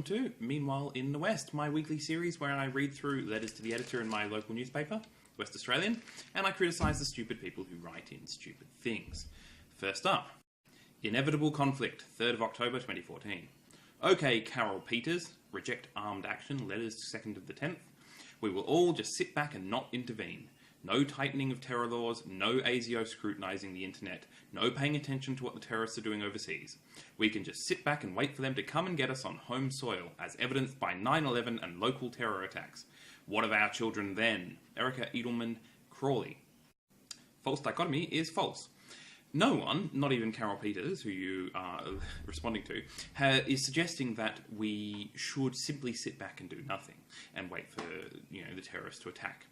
welcome to Meanwhile in the West, my weekly series where I read through letters to the editor in my local newspaper, West Australian, and I criticise the stupid people who write in stupid things. First up, Inevitable Conflict, 3rd of October 2014. OK, Carol Peters, reject armed action, letters to 2nd of the 10th. We will all just sit back and not intervene. No tightening of terror laws, no ASIO scrutinising the internet, no paying attention to what the terrorists are doing overseas. We can just sit back and wait for them to come and get us on home soil, as evidenced by 9/11 and local terror attacks. What of our children then? Erica Edelman Crawley. False dichotomy is false. No one, not even Carol Peters, who you are responding to, is suggesting that we should simply sit back and do nothing and wait for the terrorists to attack.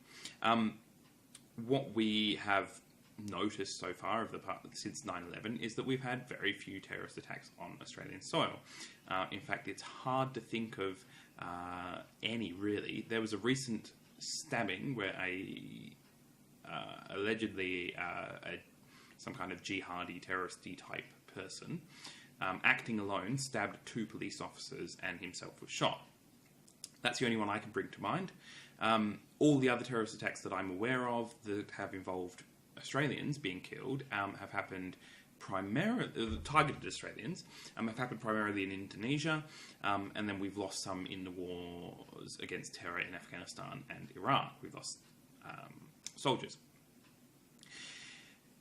What we have noticed so far since 9/11 is that we've had very few terrorist attacks on Australian soil. In fact, it's hard to think of any, really. There was a recent stabbing where allegedly some kind of jihadi, terroristy type person, acting alone, stabbed 2 police officers and himself was shot. That's the only one I can bring to mind. All the other terrorist attacks that I'm aware of that have involved Australians being killed have happened primarily, targeted Australians, have happened primarily in Indonesia, and then we've lost some in the wars against terror in Afghanistan and Iraq. We've lost soldiers.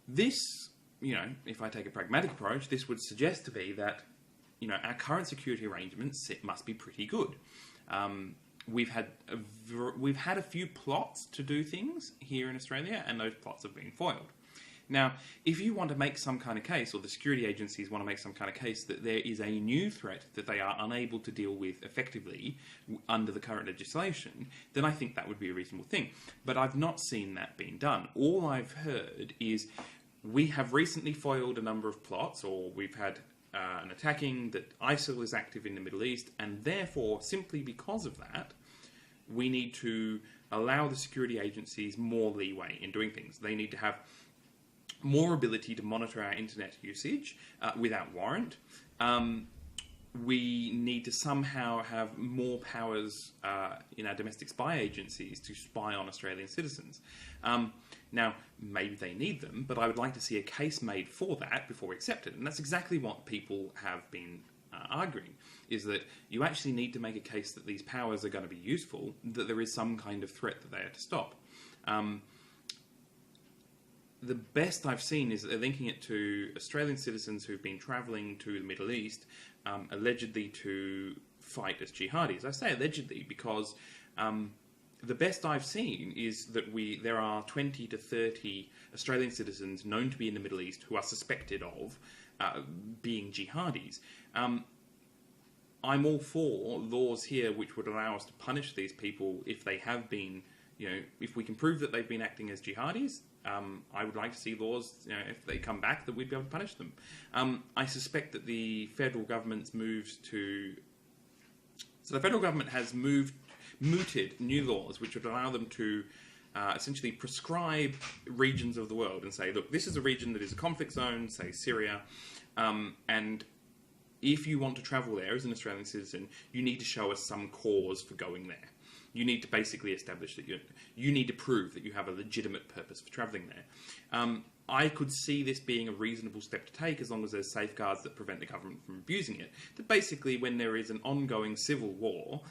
This, if I take a pragmatic approach, this would suggest to me that, our current security arrangements must be pretty good. We've had a few plots to do things here in Australia, and those plots have been foiled. Now, if you want to make some kind of case, or the security agencies want to make some kind of case that there is a new threat that they are unable to deal with effectively under the current legislation, then I think that would be a reasonable thing. But I've not seen that being done. All I've heard is we have recently foiled a number of plots, or we've had an attacking that ISIL is active in the Middle East, and therefore, simply because of that, we need to allow the security agencies more leeway in doing things. They need to have more ability to monitor our internet usage without warrant. We need to somehow have more powers in our domestic spy agencies to spy on Australian citizens. Now, maybe they need them, but I would like to see a case made for that before we accept it. And that's exactly what people have been arguing, is that you actually need to make a case that these powers are going to be useful, that there is some kind of threat that they are to stop. The best I've seen is that they're linking it to Australian citizens who've been travelling to the Middle East, allegedly to fight as jihadis. I say allegedly because the best I've seen is that there are 20 to 30 Australian citizens known to be in the Middle East who are suspected of being jihadis. I'm all for laws here which would allow us to punish these people if they have been, if we can prove that they've been acting as jihadis. I would like to see laws, if they come back, that we'd be able to punish them. I suspect that the federal government's moves to... So the federal government has mooted new laws which would allow them to essentially prescribe regions of the world and say, look, this is a region that is a conflict zone, say Syria, and if you want to travel there as an Australian citizen, you need to show us some cause for going there. You need to basically establish that you need to prove that you have a legitimate purpose for travelling there. I could see this being a reasonable step to take as long as there's safeguards that prevent the government from abusing it. That basically, when there is an ongoing civil war,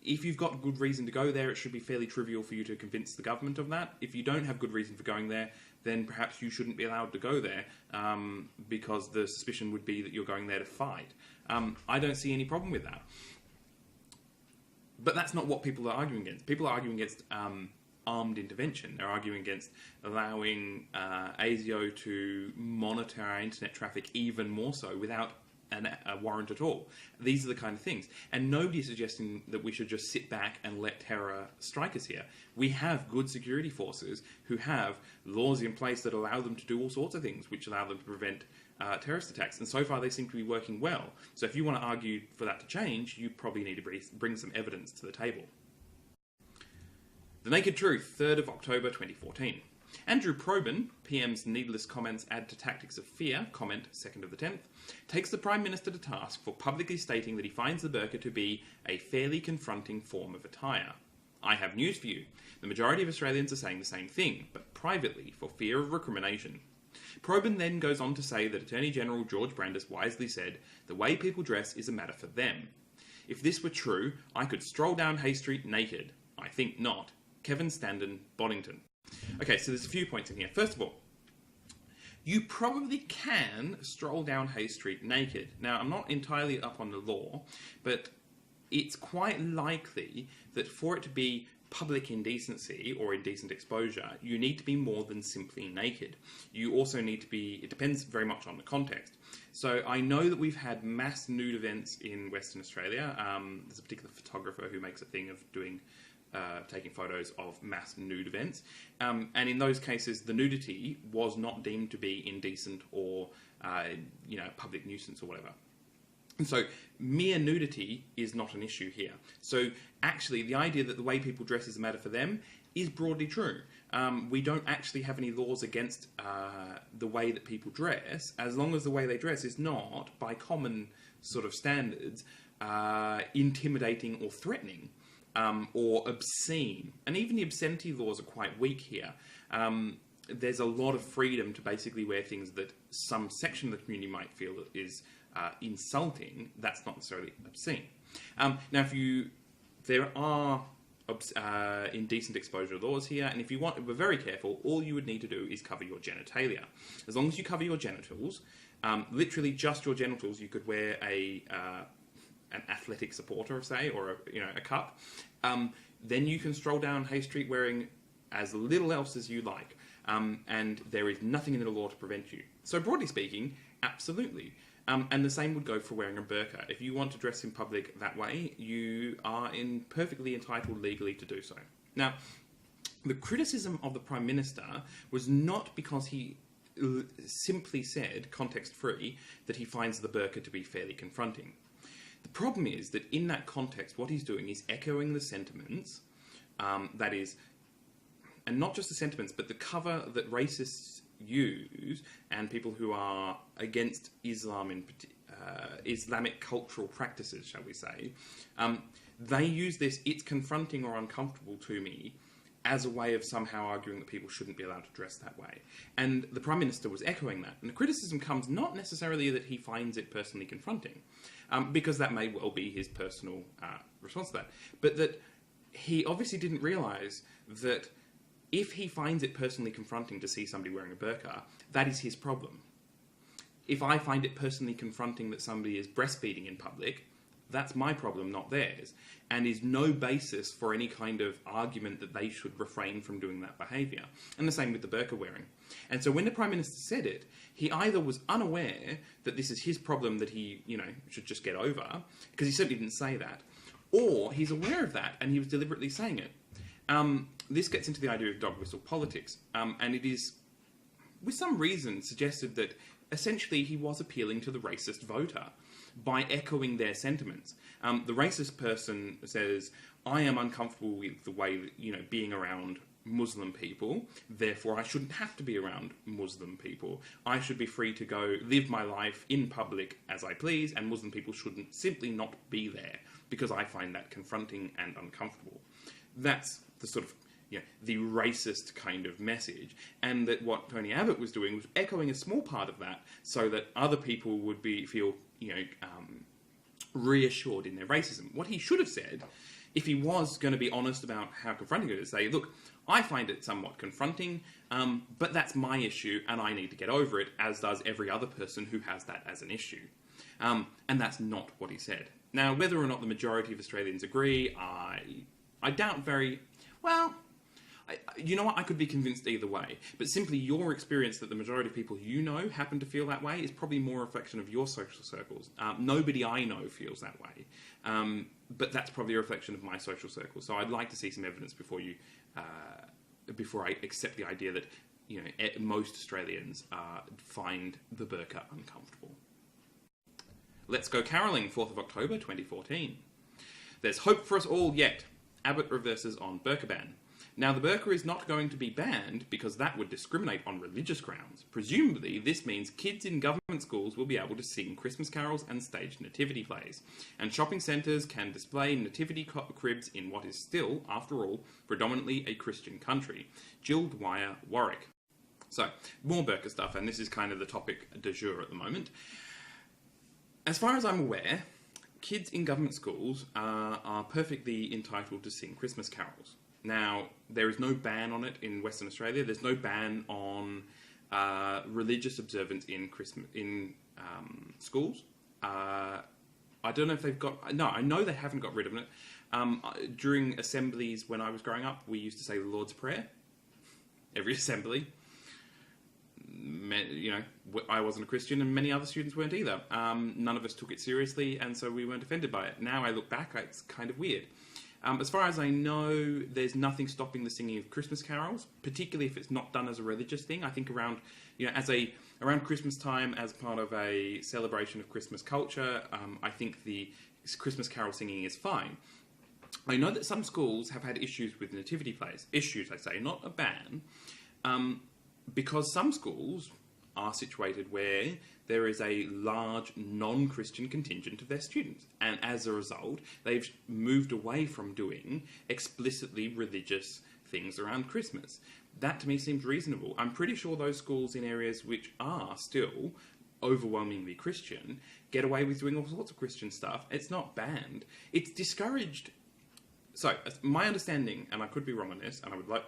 if you've got good reason to go there, it should be fairly trivial for you to convince the government of that. If you don't have good reason for going there, then perhaps you shouldn't be allowed to go there because the suspicion would be that you're going there to fight. I don't see any problem with that. But that's not what people are arguing against. People are arguing against armed intervention. They're arguing against allowing ASIO to monitor our internet traffic even more so without a warrant at all. These are the kind of things. And nobody is suggesting that we should just sit back and let terror strike us here. We have good security forces who have laws in place that allow them to do all sorts of things, which allow them to prevent terrorist attacks. And so far they seem to be working well. So if you want to argue for that to change, you probably need to bring some evidence to the table. The Naked Truth, 3rd of October 2014. Andrew Probyn, PM's needless comments add to tactics of fear, comment 2nd of the 10th, takes the Prime Minister to task for publicly stating that he finds the burqa to be a fairly confronting form of attire. I have news for you. The majority of Australians are saying the same thing, but privately, for fear of recrimination. Probyn then goes on to say that Attorney General George Brandis wisely said, the way people dress is a matter for them. If this were true, I could stroll down Hay Street naked. I think not. Kevin Standen, Boddington. Okay, so there's a few points in here. First of all, you probably can stroll down Hay Street naked. Now, I'm not entirely up on the law, but it's quite likely that for it to be public indecency or indecent exposure, you need to be more than simply naked. You also need to be, it depends very much on the context. So I know that we've had mass nude events in Western Australia. There's a particular photographer who makes a thing of doing taking photos of mass nude events. And in those cases, the nudity was not deemed to be indecent or, public nuisance or whatever. And so mere nudity is not an issue here. So actually, the idea that the way people dress is a matter for them is broadly true. We don't actually have any laws against the way that people dress, as long as the way they dress is not, by common sort of standards, intimidating or threatening. Or obscene. And even the obscenity laws are quite weak here. There's a lot of freedom to basically wear things that some section of the community might feel is insulting. That's not necessarily obscene. Now, there are indecent exposure laws here, and if you want, we're very careful, all you would need to do is cover your genitalia. As long as you cover your genitals, literally just your genitals, you could wear an athletic supporter, say, or a cup, then you can stroll down Hay Street wearing as little else as you like, and there is nothing in the law to prevent you. So broadly speaking, absolutely. And the same would go for wearing a burqa. If you want to dress in public that way, you are perfectly entitled legally to do so. Now, the criticism of the Prime Minister was not because he simply said, context-free, that he finds the burqa to be fairly confronting. The problem is that in that context, what he's doing is echoing the sentiments, that is, and not just the sentiments, but the cover that racists use, and people who are against Islam in Islamic cultural practices, shall we say, they use this, it's confronting or uncomfortable to me, as a way of somehow arguing that people shouldn't be allowed to dress that way. And the Prime Minister was echoing that. And the criticism comes not necessarily that he finds it personally confronting, because that may well be his personal response to that, but that he obviously didn't realise that if he finds it personally confronting to see somebody wearing a burqa, that is his problem. If I find it personally confronting that somebody is breastfeeding in public, that's my problem, not theirs, and is no basis for any kind of argument that they should refrain from doing that behaviour. And the same with the burqa wearing. And so when the Prime Minister said it, he either was unaware that this is his problem that he, should just get over, because he certainly didn't say that, or he's aware of that and he was deliberately saying it. This gets into the idea of dog whistle politics, and it is, with some reason, suggested that essentially he was appealing to the racist voter by echoing their sentiments. The racist person says, I am uncomfortable with the way that, being around Muslim people, therefore I shouldn't have to be around Muslim people. I should be free to go live my life in public as I please, and Muslim people shouldn't simply not be there, because I find that confronting and uncomfortable. That's the sort of, the racist kind of message, and that what Tony Abbott was doing was echoing a small part of that, so that other people would feel reassured in their racism. What he should have said, if he was going to be honest about how confronting it is, say, look, I find it somewhat confronting, but that's my issue, and I need to get over it, as does every other person who has that as an issue. And that's not what he said. Now, whether or not the majority of Australians agree, I doubt very... Well, you know what? I could be convinced either way. But simply your experience that the majority of people you know happen to feel that way is probably more a reflection of your social circles. Nobody I know feels that way. But that's probably a reflection of my social circle. So I'd like to see some evidence before I accept the idea that most Australians find the burqa uncomfortable. Let's go carolling, 4th of October 2014. There's hope for us all yet. Abbott reverses on burqa ban. Now, the burqa is not going to be banned because that would discriminate on religious grounds. Presumably, this means kids in government schools will be able to sing Christmas carols and stage nativity plays. And shopping centres can display nativity cribs in what is still, after all, predominantly a Christian country. Jill Dwyer, Warwick. So, more burqa stuff, and this is kind of the topic du jour at the moment. As far as I'm aware, kids in government schools are perfectly entitled to sing Christmas carols. Now, there is no ban on it in Western Australia. There's no ban on religious observance in schools. I don't know if they've got... No, I know they haven't got rid of it. During assemblies when I was growing up, we used to say the Lord's Prayer. Every assembly. I wasn't a Christian and many other students weren't either. None of us took it seriously, and so we weren't offended by it. Now I look back, it's kind of weird. As far as I know, there's nothing stopping the singing of Christmas carols, particularly if it's not done as a religious thing. I think around Christmas time, as part of a celebration of Christmas culture, I think the Christmas carol singing is fine. I know that some schools have had issues with nativity plays. Issues, I say, not a ban. Because some schools are situated where there is a large non-Christian contingent of their students. And as a result, they've moved away from doing explicitly religious things around Christmas. That to me seems reasonable. I'm pretty sure those schools in areas which are still overwhelmingly Christian get away with doing all sorts of Christian stuff. It's not banned. It's discouraged. So, my understanding, and I could be wrong on this, and I would like,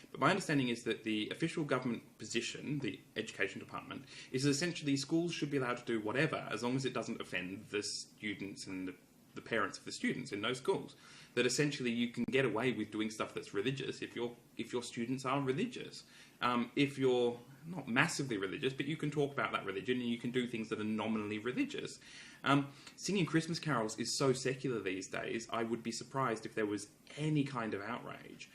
but my understanding is that the official government position, the education department, is that essentially schools should be allowed to do whatever, as long as it doesn't offend the students and the parents of the students in those schools. That essentially you can get away with doing stuff that's religious if your students are religious. If you're not massively religious, but you can talk about that religion and you can do things that are nominally religious. Singing Christmas carols is so secular these days, I would be surprised if there was any kind of outrage.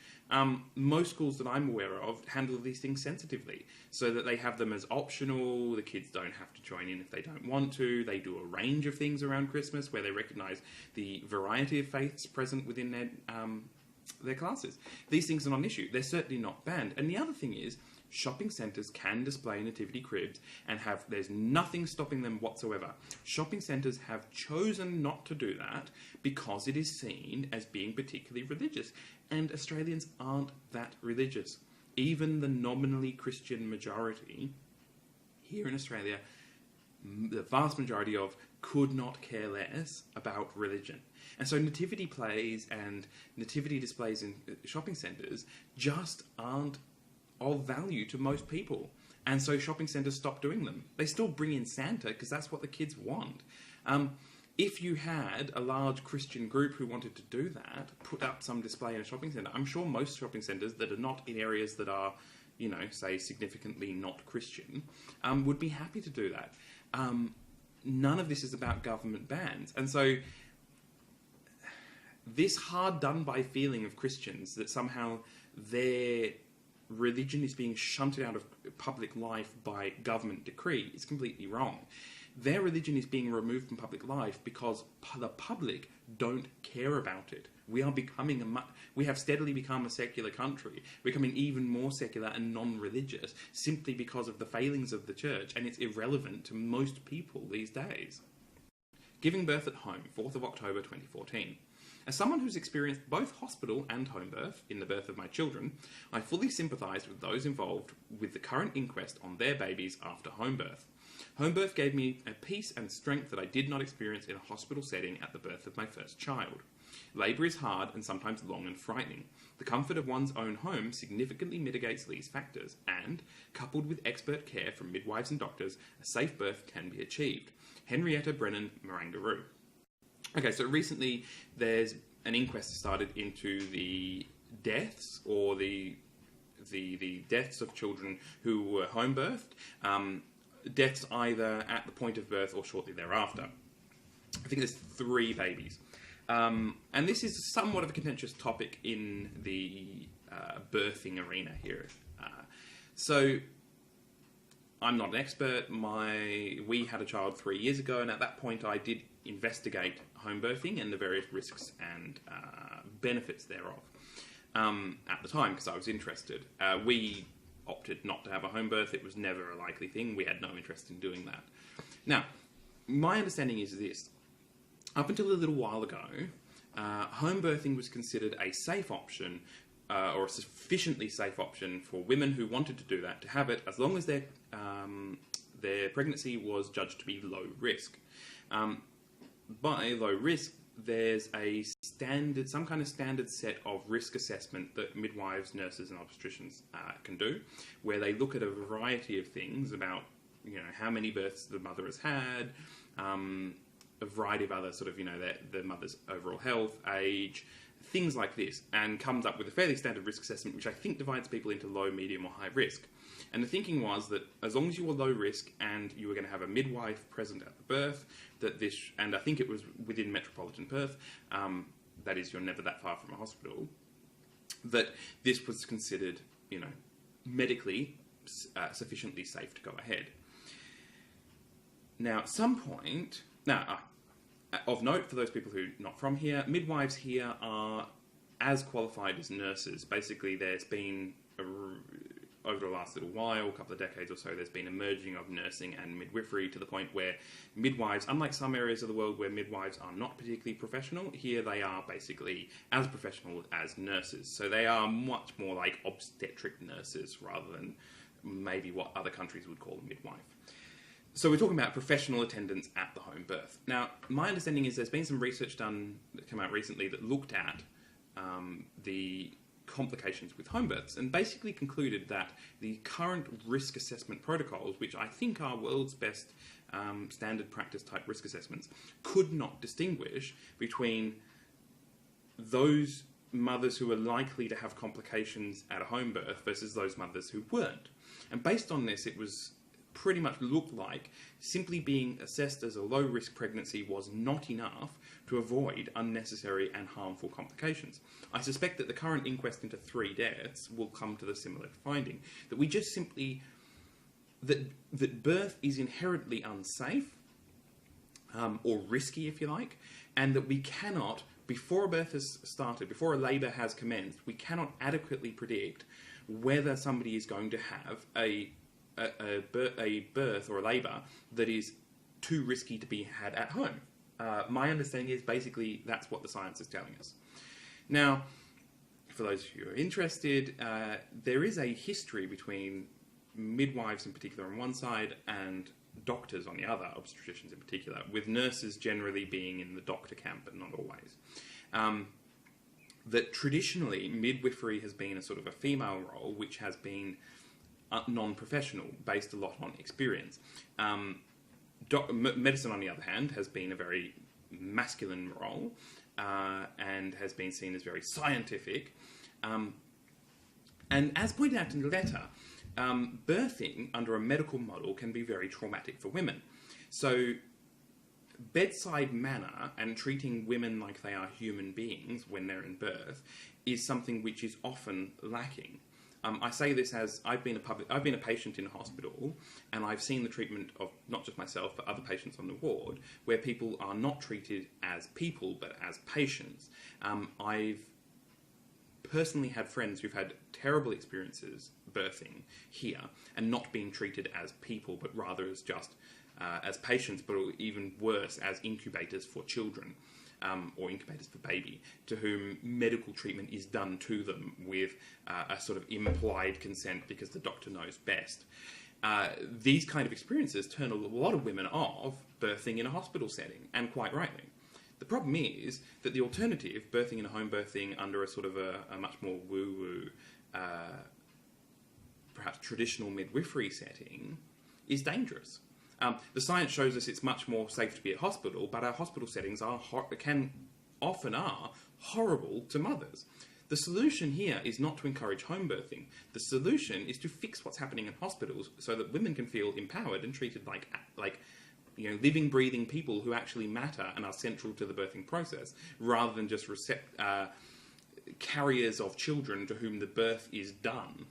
Most schools that I'm aware of handle these things sensitively, so that they have them as optional, the kids don't have to join in if they don't want to, they do a range of things around Christmas where they recognise the variety of faiths present within their classes. These things are not an issue, they're certainly not banned. And the other thing is, shopping centres can display nativity cribs and there's nothing stopping them whatsoever. Shopping centres have chosen not to do that because it is seen as being particularly religious. And Australians aren't that religious. Even the nominally Christian majority here in Australia, the vast majority of, could not care less about religion. And so nativity plays and nativity displays in shopping centres just aren't of value to most people. And so shopping centres stop doing them. They still bring in Santa because that's what the kids want. If you had a large Christian group who wanted to do that, put up some display in a shopping centre, I'm sure most shopping centres that are not in areas that are, say significantly not Christian, would be happy to do that. None of this is about government bans. And so this hard done by feeling of Christians that somehow their religion is being shunted out of public life by government decree is completely wrong. Their religion is being removed from public life because the public don't care about it. We have steadily become a secular country, becoming even more secular and non-religious simply because of the failings of the church, and it's irrelevant to most people these days. Giving birth at home, 4th of October 2014. As someone who's experienced both hospital and home birth in the birth of my children, I fully sympathise with those involved with the current inquest on their babies after home birth. Home birth gave me a peace and strength that I did not experience in a hospital setting at the birth of my first child. Labour is hard and sometimes long and frightening. The comfort of one's own home significantly mitigates these factors, and, coupled with expert care from midwives and doctors, a safe birth can be achieved. Henrietta Brennan, Marangaroo. Okay, so recently there's an inquest started into the deaths, or the deaths of children who were home birthed, deaths either at the point of birth or shortly thereafter. I think there's 3 babies. And this is somewhat of a contentious topic in the birthing arena here. So I'm not an expert. We had a child 3 years ago, and at that point I did investigate home birthing and the various risks and benefits thereof. at the time because I was interested. We opted not to have a home birth. It was never a likely thing. We had no interest in doing that. Now, my understanding is this. Up until a little while ago, home birthing was considered a safe option, or a sufficiently safe option for women who wanted to do that, to have it as long as their pregnancy was judged to be low risk. By low risk, there's some kind of standard set of risk assessment that midwives, nurses, and obstetricians can do, where they look at a variety of things about, how many births the mother has had, a variety of other sort of, the mother's overall health, age, things like this, and comes up with a fairly standard risk assessment, which I think divides people into low, medium, or high risk. And the thinking was that as long as you were low risk and you were going to have a midwife present at the birth, and I think it was within metropolitan Perth, that is, you're never that far from a hospital, that this was considered, medically sufficiently safe to go ahead. Now, at some point, of note, for those people who are not from here, midwives here are as qualified as nurses. Basically, there's been, over the last little while, a couple of decades or so, there's been a merging of nursing and midwifery to the point where midwives, unlike some areas of the world where midwives are not particularly professional, here they are basically as professional as nurses. So they are much more like obstetric nurses rather than maybe what other countries would call a midwife. So we're talking about professional attendance at the home birth. Now, my understanding is there's been some research done that came out recently that looked at the complications with home births and basically concluded that the current risk assessment protocols, which I think are world's best standard practice type risk assessments, could not distinguish between those mothers who are likely to have complications at a home birth versus those mothers who weren't. And based on this, it was pretty much looked like simply being assessed as a low-risk pregnancy was not enough to avoid unnecessary and harmful complications. I suspect that the current inquest into 3 deaths will come to the similar finding, that we just simply, that birth is inherently unsafe, or risky if you like, and that we cannot, before a birth has started, before a labour has commenced, we cannot adequately predict whether somebody is going to have a birth or a labour that is too risky to be had at home. My understanding is basically that's what the science is telling us. Now, for those of you who are interested, there is a history between midwives in particular on one side and doctors on the other, obstetricians in particular, with nurses generally being in the doctor camp, but not always. That traditionally midwifery has been a sort of a female role which has been non-professional, based a lot on experience. Medicine, on the other hand, has been a very masculine role and has been seen as very scientific. And as pointed out in the letter, birthing under a medical model can be very traumatic for women. So bedside manner and treating women like they are human beings when they're in birth is something which is often lacking. I say this as I've been a patient in a hospital, and I've seen the treatment of not just myself but other patients on the ward, where people are not treated as people but as patients. I've personally had friends who've had terrible experiences birthing here and not being treated as people but rather as just as patients, but even worse, as incubators for children. Or incubators for baby, to whom medical treatment is done to them with a sort of implied consent because the doctor knows best. These kind of experiences turn a lot of women off birthing in a hospital setting, and quite rightly. The problem is that the alternative, birthing in a home birthing under a sort of a much more woo-woo, perhaps traditional midwifery setting, is dangerous. The science shows us it's much more safe to be at hospital, but our hospital settings are often horrible to mothers. The solution here is not to encourage home birthing. The solution is to fix what's happening in hospitals so that women can feel empowered and treated like living, breathing people who actually matter and are central to the birthing process, rather than just carriers of children to whom the birth is done.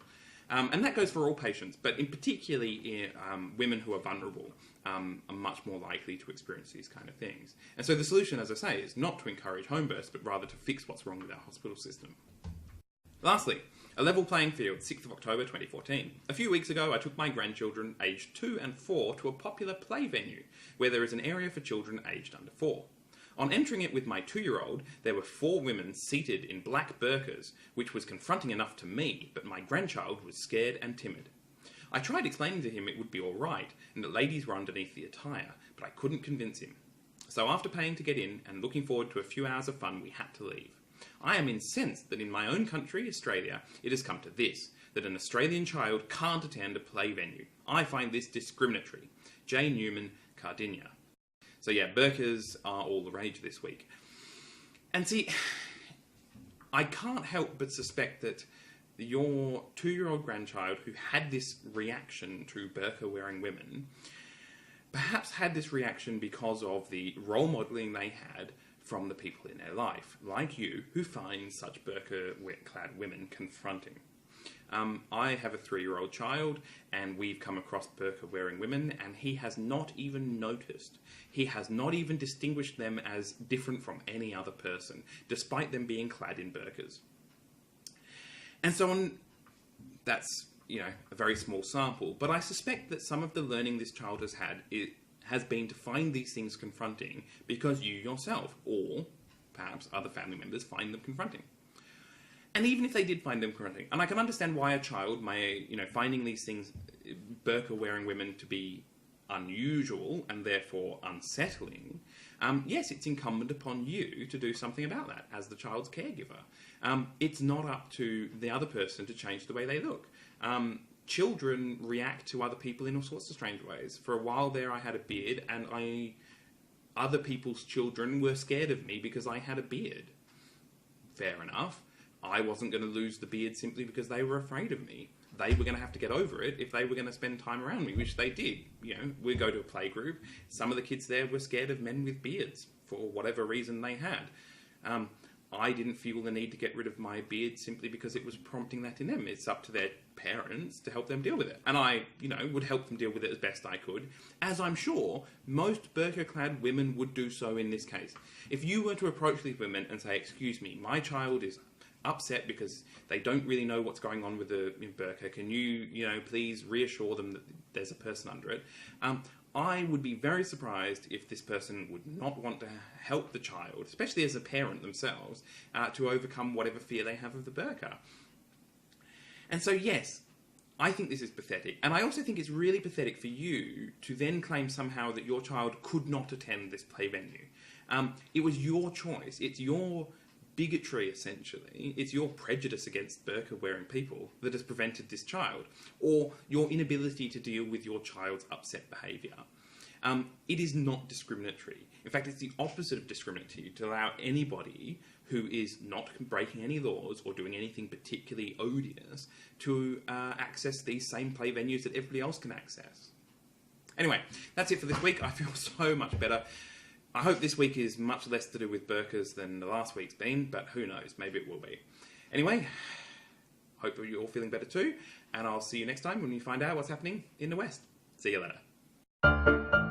And that goes for all patients, but in particularly women who are vulnerable are much more likely to experience these kind of things. And so the solution, as I say, is not to encourage home births, but rather to fix what's wrong with our hospital system. Lastly, a level playing field, 6th of October 2014. A few weeks ago, I took my grandchildren aged 2 and 4 to a popular play venue where there is an area for children aged under 4. On entering it with my 2-year-old, there were 4 women seated in black burqas, which was confronting enough to me, but my grandchild was scared and timid. I tried explaining to him it would be alright and that ladies were underneath the attire, but I couldn't convince him. So after paying to get in and looking forward to a few hours of fun, we had to leave. I am incensed that in my own country, Australia, it has come to this, that an Australian child can't attend a play venue. I find this discriminatory. J. Newman, Cardinia. So yeah, burqas are all the rage this week. And see, I can't help but suspect that your 2-year-old grandchild who had this reaction to burqa-wearing women perhaps had this reaction because of the role modelling they had from the people in their life, like you, who find such burqa-clad women confronting. I have a 3-year-old child, and we've come across burqa-wearing women, and he has not even noticed. He has not even distinguished them as different from any other person, despite them being clad in burqas. And so on, that's, a very small sample, but I suspect that some of the learning this child has had has been to find these things confronting because you yourself, or perhaps other family members, find them confronting. And even if they did find them confronting, and I can understand why a child may, finding these things, burqa-wearing women, to be unusual and therefore unsettling, yes, it's incumbent upon you to do something about that as the child's caregiver. It's not up to the other person to change the way they look. Children react to other people in all sorts of strange ways. For a while there, I had a beard, and other people's children were scared of me because I had a beard. Fair enough. I wasn't going to lose the beard simply because they were afraid of me. They were going to have to get over it if they were going to spend time around me, which they did. We'd go to a play group. Some of the kids there were scared of men with beards for whatever reason they had. I didn't feel the need to get rid of my beard simply because it was prompting that in them. It's up to their parents to help them deal with it. And I, would help them deal with it as best I could, as I'm sure most burqa-clad women would do so in this case. If you were to approach these women and say, excuse me, my child is upset because they don't really know what's going on with the burqa, can you, please reassure them that there's a person under it? I would be very surprised if this person would not want to help the child, especially as a parent themselves, to overcome whatever fear they have of the burqa. And so, yes, I think this is pathetic. And I also think it's really pathetic for you to then claim somehow that your child could not attend this play venue. It was your choice. It's your bigotry, essentially. It's your prejudice against burqa-wearing people that has prevented this child, or your inability to deal with your child's upset behaviour. It is not discriminatory. In fact, it's the opposite of discriminatory to allow anybody who is not breaking any laws or doing anything particularly odious to access these same play venues that everybody else can access. Anyway, that's it for this week. I feel so much better. I hope this week is much less to do with burqas than the last week's been, but who knows, maybe it will be. Anyway, hope you're all feeling better too, and I'll see you next time when we find out what's happening in the West. See you later.